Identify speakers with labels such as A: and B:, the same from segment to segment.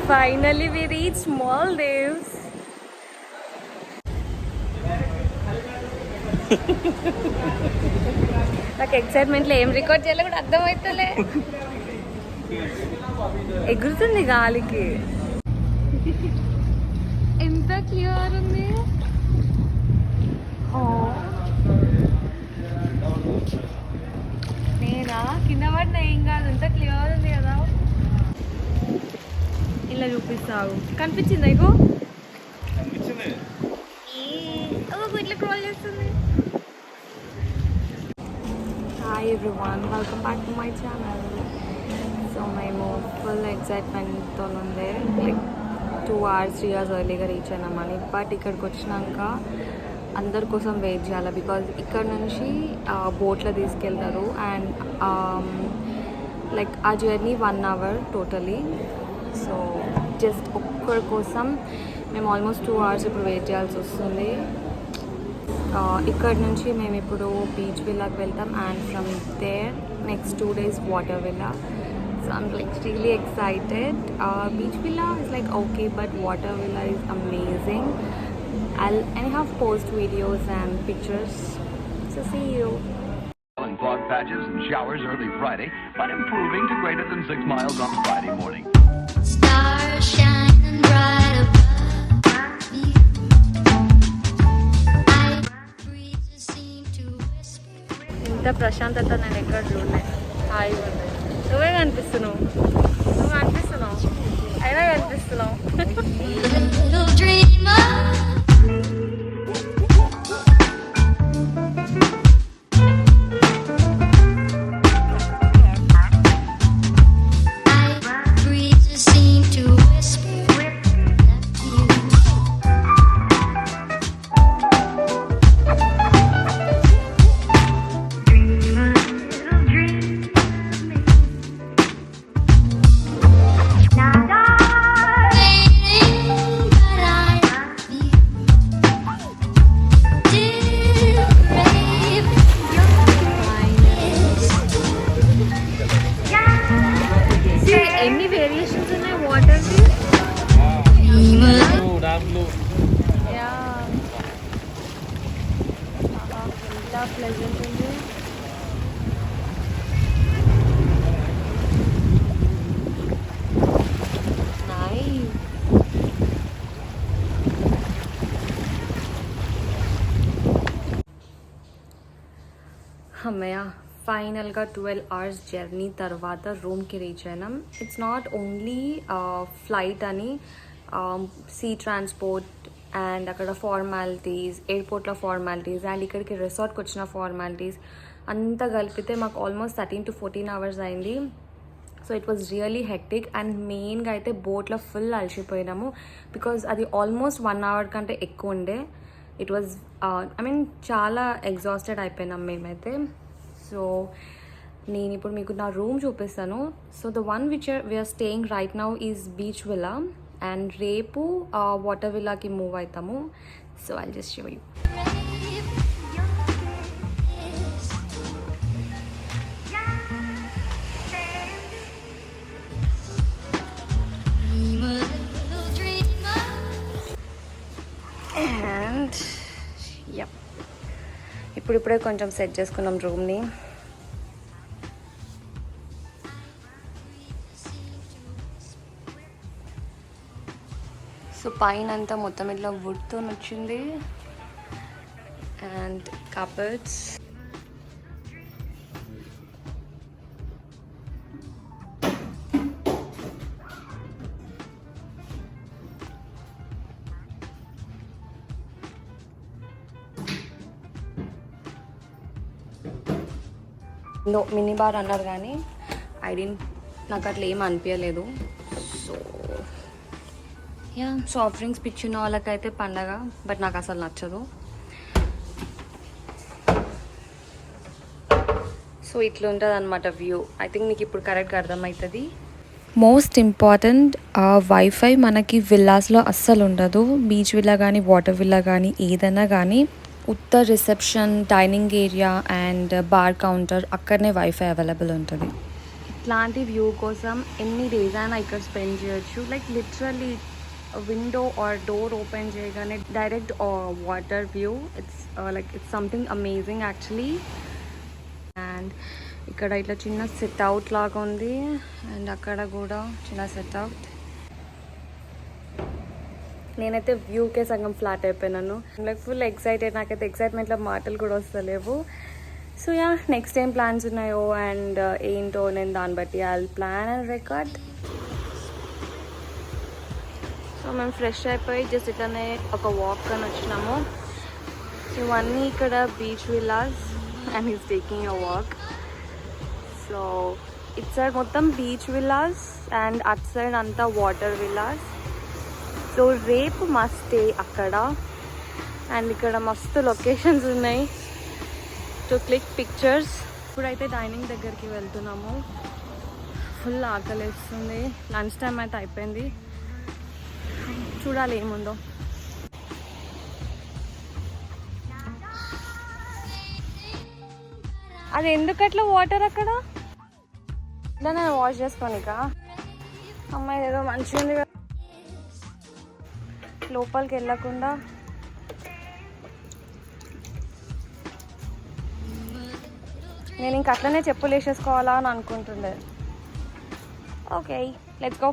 A: Finally we reached Maldives. నాకు ఎక్సైట్మెంట్లో ఏం record చేయాలో కూడా అర్థమవుతలే. ఎగురుతుంది గాలికి. ఎంత క్లియర్ ఉంది. నేనా కింద పడిన ఏం కాదు, ఎంత క్లియర్ ఉంది కదా. ఇలా చూపిస్తావు, కనిపించింది ఇగో. ఇట్లా క్రాల్ చేస్తుంది. Hi everyone, welcome back to my channel. So మేము ఫుల్ ఎక్సైట్మెంట్తో ఉండే లైక్ 2 hours 3 hours ఎర్లీగా రీచ్ అయినామని. బట్ ఇక్కడికి వచ్చినాక అందరి కోసం వెయిట్ చేయాలి, బికాజ్ ఇక్కడ నుంచి బోట్లో తీసుకెళ్తారు. అండ్ లైక్ ఆ journey 1 hour totally. So just ఒక్కరి కోసం మేము ఆల్మోస్ట్ 2 hours ఇప్పుడు వెయిట్ చేయాల్సి వస్తుంది. ఇక్కడ నుంచి మేము ఇప్పుడు బీచ్ విల్లాకి వెళ్తాం, and from there next 2 days water villa. So I'm like really excited. Beach villa is like okay, but water villa is amazing. I'll anyhow post videos and pictures. So see you.
B: Fog patches and showers early Friday, but improving to greater than 6 miles on Friday morning.
C: Stars shining bright above me. I breathe to seem to whisper.
A: ఇంత ప్రశాంతత నేను ఎక్కడ చూడలేదు. హాయిగా ఉంది. నువ్వే కనిపిస్తున్నావు, నువ్వు కనిపిస్తున్నావు, అయినా కనిపిస్తున్నావు.
C: Little dreamer.
A: ఎన్ని వేరియేషన్స్ ఉన్నాయి వాటర్కి. ఎంత ప్లెజెంట్ ఉంది. అమ్మయ్య, ఫైనల్గా 12 hours జర్నీ తర్వాత రూమ్కి రీచ్ అయినాం. ఇట్స్ నాట్ ఓన్లీ ఫ్లైట్ అని, సీ ట్రాన్స్పోర్ట్ అండ్ అక్కడ ఫార్మాలిటీస్, ఎయిర్పోర్ట్లో ఫార్మాలిటీస్, అండ్ ఇక్కడికి రిసార్ట్కి వచ్చిన ఫార్మాలిటీస్ అంతా కలిపితే మాకు ఆల్మోస్ట్ 13 to 14 hours అయింది. So it was really hectic. And మెయిన్గా అయితే బోట్లో ఫుల్ అలసిపోయినాము, బికాజ్ అది ఆల్మోస్ట్ 1 hour కంటే ఎక్కువ ఉండే. ఇట్ వాజ్ చాలా ఎగ్జాస్టెడ్ అయిపోయినాం మేమైతే. సో నేను ఇప్పుడు మీకు నా రూమ్ చూపిస్తాను. So the one which we're staying right now is beach villa, and రేపు వాటర్ విల్లాకి మూవ్ అవుతాము. So I'll just show you. And yup, ఇప్పుడిప్పుడే కొంచెం సెట్ చేసుకున్నాం రూమ్ని. సో పైన అంతా మొత్తం ఇట్లా వుడ్తో వచ్చింది, అండ్ కబర్డ్స్. మినీ బార్ అన్నారు కానీ నాకు అట్లా ఏం అనిపించలేదు. సో యా, సాఫ్ట్ డ్రింక్స్ పిచ్చిన వాళ్ళకైతే పండగ, బట్ నాకు అసలు నచ్చదు. సో ఇట్లా ఉంటుంది అనమాట వ్యూ. ఐ థింక్ మీకు ఇప్పుడు కరెక్ట్గా అర్థమవుతుంది. మోస్ట్ ఇంపార్టెంట్, వైఫై మనకి విల్లాస్లో అస్సలు ఉండదు. బీచ్ విల్లా కానీ వాటర్ విల్లా కానీ ఏదైనా కానీ Uttar reception, dining area and bar counter అక్కడనే వైఫై అవైలబుల్ ఉంటుంది. ఇట్లాంటి వ్యూ కోసం ఎన్ని డేస్ అయినా ఇక్కడ స్పెండ్ చేయొచ్చు. Like literally window or door open చేయగానే direct water view. It's something amazing actually. And ఇక్కడ ఇట్లా చిన్న సెట్ అవుట్ లాగా ఉంది అండ్ అక్కడ కూడా చిన్న సెట్ అవుట్. నేనైతే వ్యూకే సగం ఫ్లాట్ అయిపోయినాను. Like full excited. నాకైతే ఎక్సైట్మెంట్లో మాటలు కూడా వస్తలేవు. సో యా, నెక్స్ట్ ఏం ప్లాన్స్ ఉన్నాయో అండ్ ఏంటో నేను దాన్ని బట్టి I plan and record. So మేము ఫ్రెష్ అయిపోయి జస్ట్ ఇట్లానే ఒక వాక్ అని వచ్చినాము. ఇవన్నీ ఇక్కడ beach villas and is taking a walk. So ఇట్ సైడ్ మొత్తం బీచ్ విల్లాస్ అండ్ అట్ సైడ్ అంతా వాటర్ విల్లాస్. సో రేపు మా స్టే అక్కడ. అండ్ ఇక్కడ మస్తు లొకేషన్స్ ఉన్నాయి టు క్లిక్ పిక్చర్స్. ఇప్పుడైతే డైనింగ్ దగ్గరికి వెళ్తున్నాము. ఫుల్ ఆకలిస్తుంది. లంచ్ టైం అయితే అయిపోయింది. చూడాలి ఏముందో. అది ఎందుకట్లా వాటర్ అక్కడ ఇట్లా నేను వాష్ చేసుకోనిక? అమ్మాయి ఏదో మంచిగా ఉంది కదా లోపలికి వెళ్ళకుండా. నేను ఇంక అట్లనే చెప్పులు వేసేసుకోవాలా అని అనుకుంటుండే. Okay, let's go.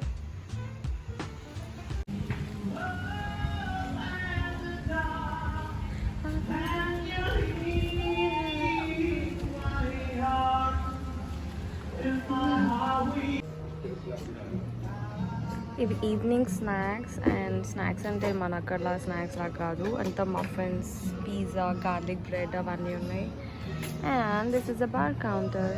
A: ఇవి ఈవినింగ్ స్నాక్స్. అండ్ స్నాక్స్ అంటే మన అక్కడ స్నాక్స్ లా కాదు, అంత మఫిన్స్, పిజ్జా, గార్లిక్ బ్రెడ్ అవన్నీ ఉన్నాయి. And this is a bar counter.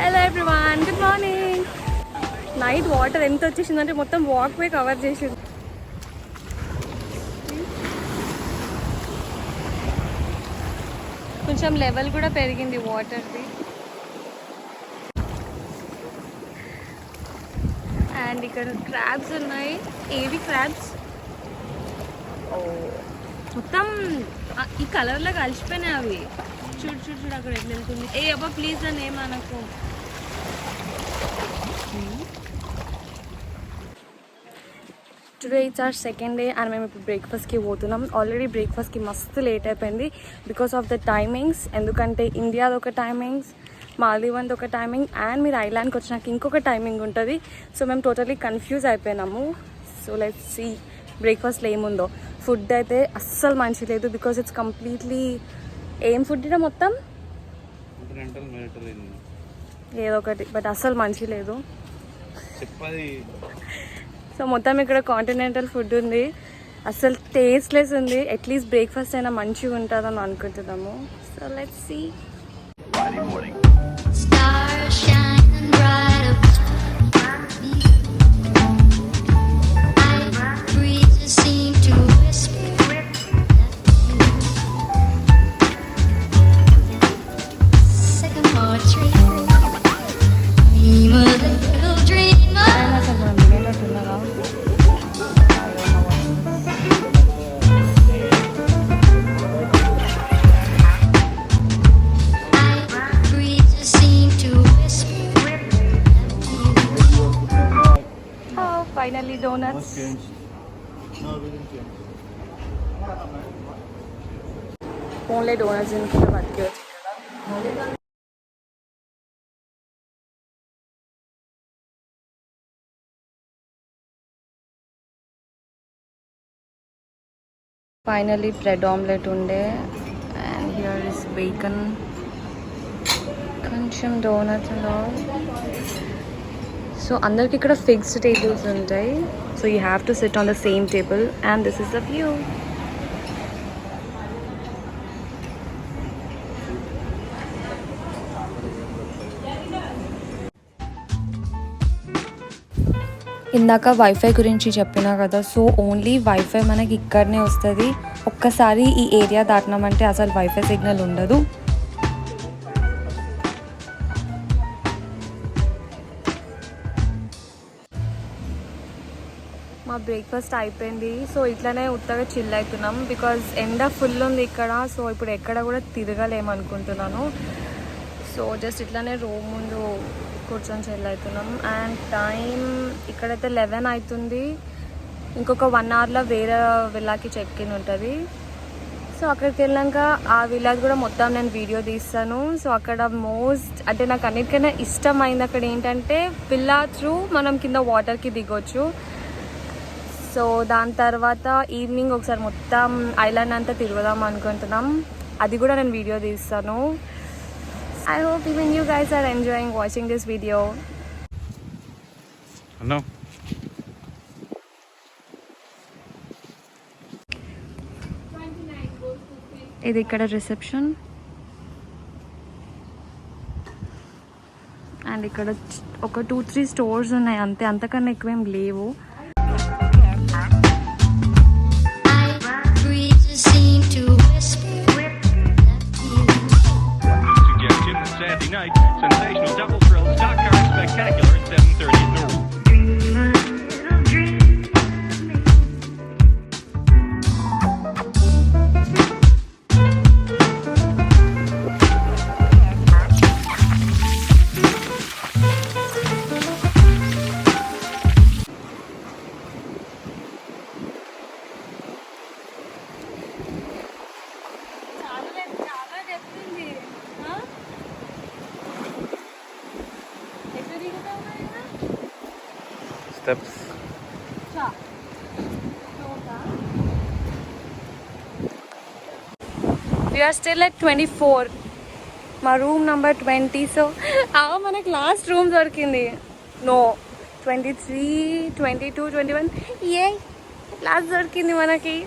A: Hello everyone, good morning. Night water ఎంత వచ్చేసిందంటే మొత్తం వాక్ వే కవర్ చేసింది. కొంచెం లెవెల్ కూడా పెరిగింది వాటర్ది. అండ్ ఇక్కడ క్రాబ్స్ ఉన్నాయి. ఏవి క్రాబ్స్? మొత్తం ఈ కలర్లో కలిసిపోయినాయి అవి. చూడు చూడు చూడు అక్కడ ఎట్లా వెళ్తుంది. ఏ అబ్బా ప్లీజ్ అని ఏమనకు. Today it's our second day and మేము ఇప్పుడు బ్రేక్ఫాస్ట్కి పోతున్నాం. ఆల్రెడీ బ్రేక్ఫాస్ట్కి మస్తు లేట్ అయిపోయింది బికాస్ ఆఫ్ ద టైమింగ్స్. ఎందుకంటే ఇండియాది ఒక టైమింగ్స్, మాల్దీవ్ది ఒక టైమింగ్, అండ్ మీరు ఐలాండ్కి వచ్చినాక ఇంకొక టైమింగ్ ఉంటుంది. సో మేము టోటలీ కన్ఫ్యూజ్ అయిపోయినాము. సో లెట్స్ సీ బ్రేక్ఫాస్ట్లో ఏముందో. ఫుడ్ అయితే అస్సలు మంచి లేదు బికాస్ ఇట్స్ కంప్లీట్లీ ఏం ఫుడ్ ఇట మొత్తం ఏదో ఒకటి, బట్ అస్సలు మంచి లేదు. సో మొత్తం ఇక్కడ కాంటినెంటల్ ఫుడ్ ఉంది, అస్సలు టేస్ట్లెస్ ఉంది. అట్లీస్ట్ బ్రేక్ఫాస్ట్ అయినా మంచిగా ఉంటుందని అనుకుంటున్నాము. So let's see.
B: Friday morning.
C: Stars shining bright above me. Breezes seem to whisper. Sycamore tree. Dream a little dream of.
A: అసలు మనం మిగిలినట్టున్నదా?
C: Breezes seem to whisper.
A: Oh, finally donuts. Only donuts తినుకుంటే బతికేయచ్చు కదా. ఫైనలీ బ్రెడ్ ఆమ్లెట్ ఉండే and here is bacon, కొంచెం donuts and all. So అందరికి ఇక్కడ ఫిక్స్డ్ టేబుల్స్ ఉంటాయి. So you have to sit on the same table and this is the view. ఇందాక wifi గురించి చెప్పినా కదా, సో ఓన్లీ వైఫై మనకి ఇక్కడనే వస్తుంది. ఒక్కసారి ఈ ఏరియా దాటినామంటే అసలు వైఫై సిగ్నల్ ఉండదు. మా బ్రేక్ఫాస్ట్ అయిపోయింది. సో ఇట్లానే ఉత్తగా చిల్ అవుతున్నాం బికాజ్ ఎండ ఫుల్ ఉంది ఇక్కడ. సో ఇప్పుడు ఎక్కడ కూడా తిరగలేమనుకుంటున్నాను. సో జస్ట్ ఇట్లానే రూమ్ ముందు కూర్చొని చిల్ అవుతున్నాం. అండ్ టైం ఇక్కడైతే 11 అవుతుంది. ఇంకొక 1 అవర్లో వేరే విల్లాకి చెక్ ఇన్ ఉంటుంది. సో అక్కడికి వెళ్ళాక ఆ విల్లాది కూడా మొత్తం నేను వీడియో తీస్తాను. సో అక్కడ మోస్ట్ అంటే నాకు అన్నిటికన్నా ఇష్టమైంది అక్కడ ఏంటంటే విల్లా త్రూ మనం కింద వాటర్కి దిగొచ్చు. సో దాని తర్వాత ఈవినింగ్ ఒకసారి మొత్తం ఐలాండ్ అంతా తిరుగుదాం అనుకుంటున్నాం. అది కూడా నేను వీడియో తీస్తాను. I hope even you guys are enjoying watching this video. ఇది ఇక్కడ రిసెప్షన్ అండ్ ఇక్కడ ఒక 2-3 స్టోర్స్ ఉన్నాయి అంతే, అంతకన్నా ఎక్కువేం లేవు.
C: Breezes seem to whisper.
D: Suggestion that Saturday night, sensational double thrill stock car spectacular at 7:30 at Norwood.
E: Steps.
A: We are still at 24. మా రూమ్ నెంబర్ 20. సో మనకు లాస్ట్ రూమ్ దొరికింది. నో 23, 22, 21 ఏ లాస్ట్ దొరికింది మనకి.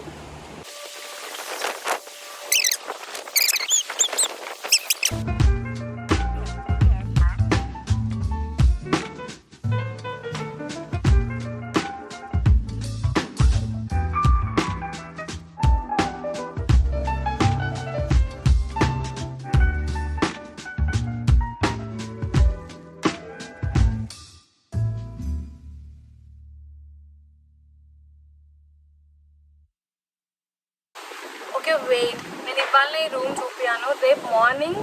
A: ఓకే వెయిట్, నేను ఇవాళ ఈ room చూపించాను. రేపు మార్నింగ్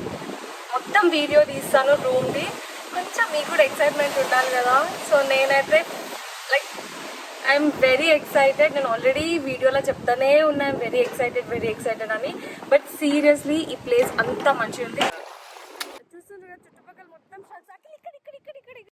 A: మొత్తం వీడియో తీస్తాను రూమ్ది. కొంచెం మీకు కూడా ఎక్సైట్మెంట్ ఉండాలి కదా. సో నేనైతే లైక్ ఐఎమ్ వెరీ ఎక్సైటెడ్. నేను ఆల్రెడీ వీడియోలో చెప్తానే ఉన్నా ఐఎమ్ వెరీ ఎక్సైటెడ్ అని. బట్ సీరియస్లీ ఈ ప్లేస్ అంతా మంచిగా ఉంది.